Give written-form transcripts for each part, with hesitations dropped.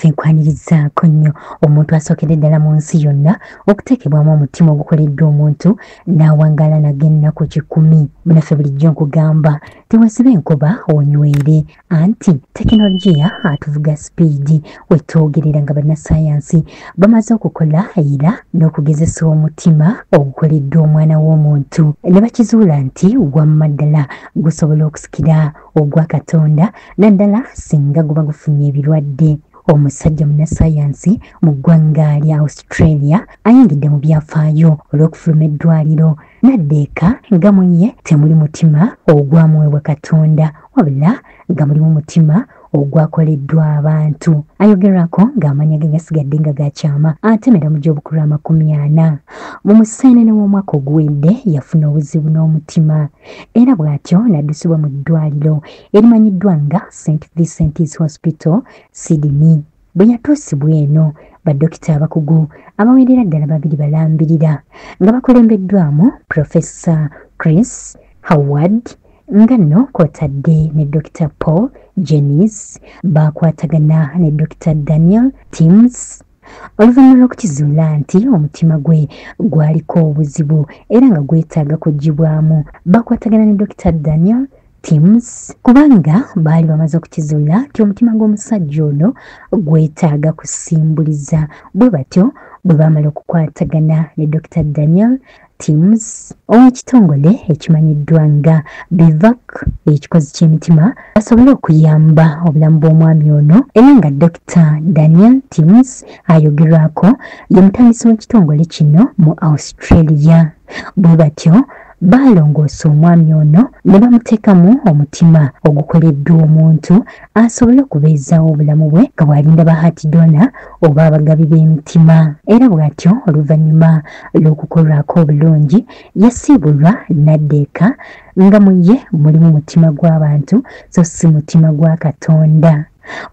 naafe nkwanirizaako nnyo omuntu asookedde ddala mu nsi yonna okuteekebwamu omutima ogukoleddwa omuntu n'awangaala nago ennaku 100. Munaffe bulijjo nkugamba tewasibe enkuba onywere, anti tekinologiya atuvuga sipiidi wetwogerera nga bannasayansi bamaze okukola era n'okugezesa omutima ogukoleddwa omwana w'omuntu ne bakizuula nti wamma ddala gusobola okusikira ogwa Katonda naddala singa guba gufunye ebirwadde. Omusajja munnasayansi mu ggwanga lya Australia ayingidde mu byafaayo olw'okufuluma eddwaliro n'addeeka nga mu ye temuli mutima ogwamuweebwa Katonda wabula nga mulimu mutima ogwakoleddwa abantu. Ayogerako ng'amanya ge gasigadde nga gakyama atemera mu gy'obukulu 40. Mu museenene w'omwaka oguwedde yafuna obuzibu n'omutima era bw'atyo n'addusibwa mu ddwaliro erimanyiddwa nga St. Vincent's Hospital, Sydney. Bwe yatuusibwa eno baddokita abakugu abawerera ddala 2 balambirira nga bakulembeddwamu Professor Chris Howard nga nno kw'otadde ne Dr. Paul Jennings bakwatagana ne Dr. Daniel Timms. Oluvannyuma lw'okukizuula nti omutima gwe gwaliko obuzibu era nga gwetaaga kuggyibwamu bakwatagana ne Dr. Daniel Timms kubanga baali bamaze okukizuula nti omutima gw'omusajja ono gwetaaga kusimbuliza. Bwe batyo bwe baamala okukwatagana ne Dr. Daniel Timms ow'ekitongole ekimanyiddwa nga BIVAC ekikozi ky'emitima basobole okuyamba obulamu bw'omwami ono era nga Dr. Daniel Timms ayogerwako ye mutandisi w'ekitongole kino mu Australia. Bwe batyo balongoosa omwami ono ne bamuteekamu omutima ogukoleddwa omuntu asobole okubeezaawo obulamu bwe nga bw'alinda ba heart donor oba abagabi b'emitima. Era bw'atyo oluvannyuma lw'okukolwako obulungi yasiibulwa n'addeeka nga mu ye mulimu mutima gw'abantu so si mutima gwa Katonda.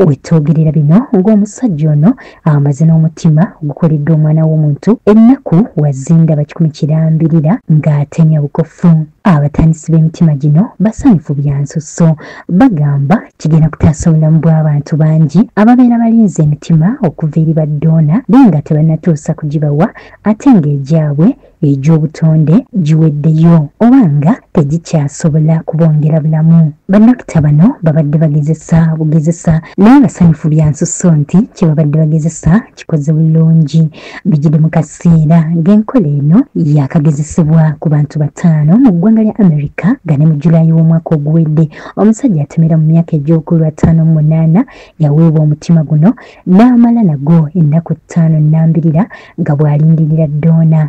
Wetwogerera bino ng'omusajja ono amaze n'omutima ogukoleddwa omwana w'omuntu ennaku wazindaba 10 kirambirira ng'atemya bukofu. Abatandisi b'emitima gino basanyufu bya nsusso bagamba kigenda kutaasa obulamu bw'abantu bangi ababeera balinze emitima okuva eri baddoona naye nga tebannatuusa kugibawa ate ng'egyabwe egy'obutonde giweddeyo oba nga tegikyasobola kubongera bulamu. Bannakita bano babadde bagezesa naye basanyufu bya nsusso nti kye babadde bagezesa kikoze bulungi. Bijjidde mu kaseera ng'enkola eno yakagezesebwa ku bantu 5 mu ggwanga lya America nga ne mu Julayi w'omwaka oguwedde omusajja atemera mu myaka egy'obukulu 58 yaweebwa omutima guno n'amala nagwo ennaku 5 nga bw'alindirira ddoona.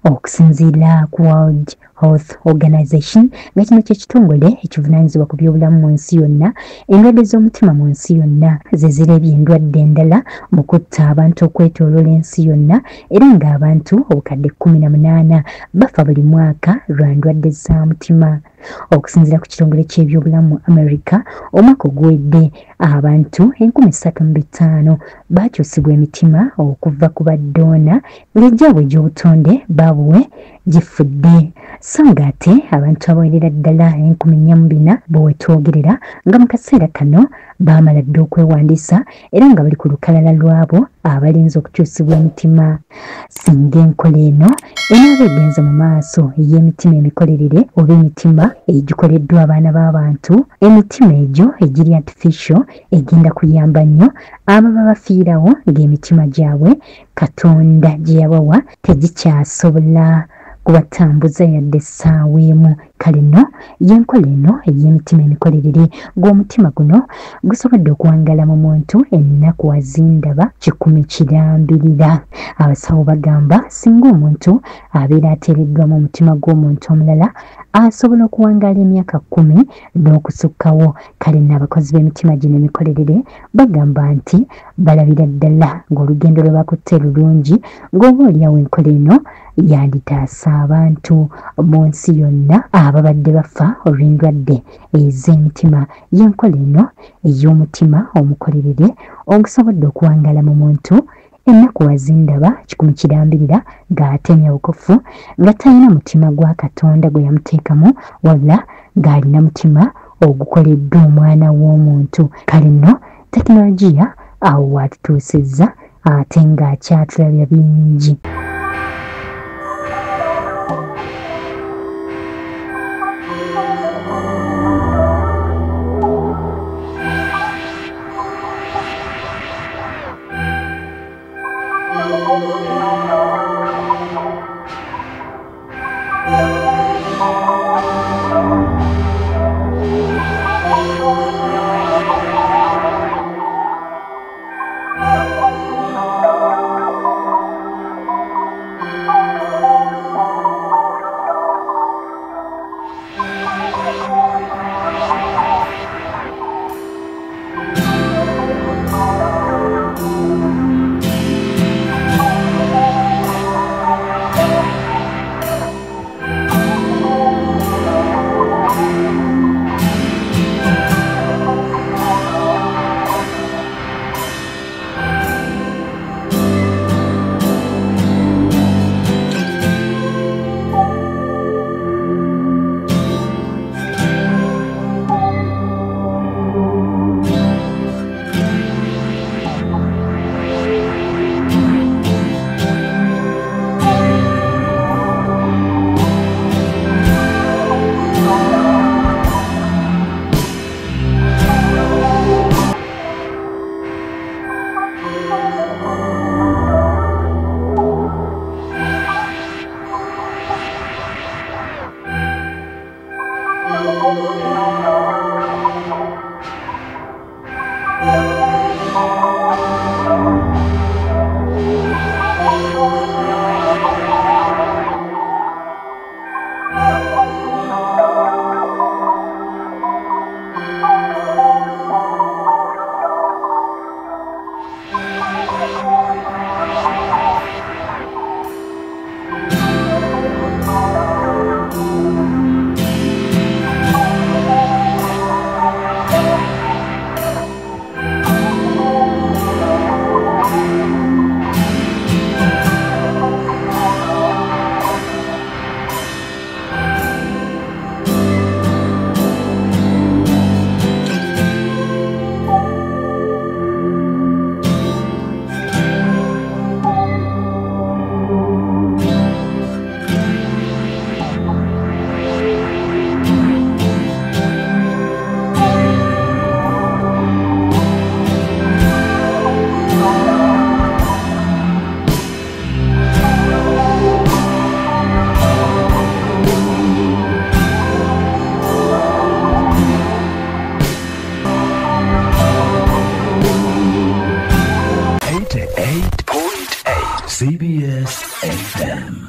Okusinziira ku World Health Organization nga kino ky'ekitongole ekivunaanyizibwa ku by'obulamu mu nsi yonna, endwadde z'omutima mu nsi yonna ze zireebye endwadde endala mu kutta abantu okwetooloola ensi yonna era ng'abantu obukadde 18 bafa buli mwaka lwa ndwadde za mutima. Okusinziira ku kitongole ky'ebyobulamu mu America omwaka oguwedde abantu 35,000 bakyusibwa emitima okuva ku baddoona ng'egyabwe egy'obutonde baabuwe gifudde so ng'ate abantu abawerera ddala 4,400 bwetwogerera nga mu kaseera kano baamala dda okwewandiisa era nga bali ku lukalala lwabo abalinze okukyusibwa emitima. Singa enkola eno enaaba egenze mu maaso ey'emitima emikolerere oba emitima egikoleddwa abaana b'abantu, emitima egyo egiri artificial egenda kuyamba nnyo ababa bafiirawo ng'emitima gyabwe Katonda gye yabawa tegikyasobola kubatambuza yadde essaawa emu. Kale nno y'enkola eno ey'emitima emikolerere ng'omutima guno gusobodde okuwangaala mu muntu ennaku wazindaba 10 kirambirira. Abasawo bagamba singa omuntu abeera ateereddwamu omutima gw'omuntu omulala asobola okuwangaala emyaka 10 n'okusukkawo. Kale nno abakozi b'emitima gino emikolerere bagamba nti balabira ddala ng'olugendo lwe bakutte lulungi ng'oba oliawo enkola eno yanditaasa abantu mu nsi yonna ababadde bafa olw'endwadde ez'emitima. Y'enkola eno ey'omutima omukolerere ogusobodde okuwangaala mu muntu ennaku wazindaba 10 kirambirira ng'atemya bukofu nga talina mutima gwa Katonda gwe yamuteekamu wabula ng'alina mutima ogukoleddwa omwana w'omuntu. Kale nno tekinologiya awo waatutuusizza ate ng'akyatulabya bingi. CBS FM.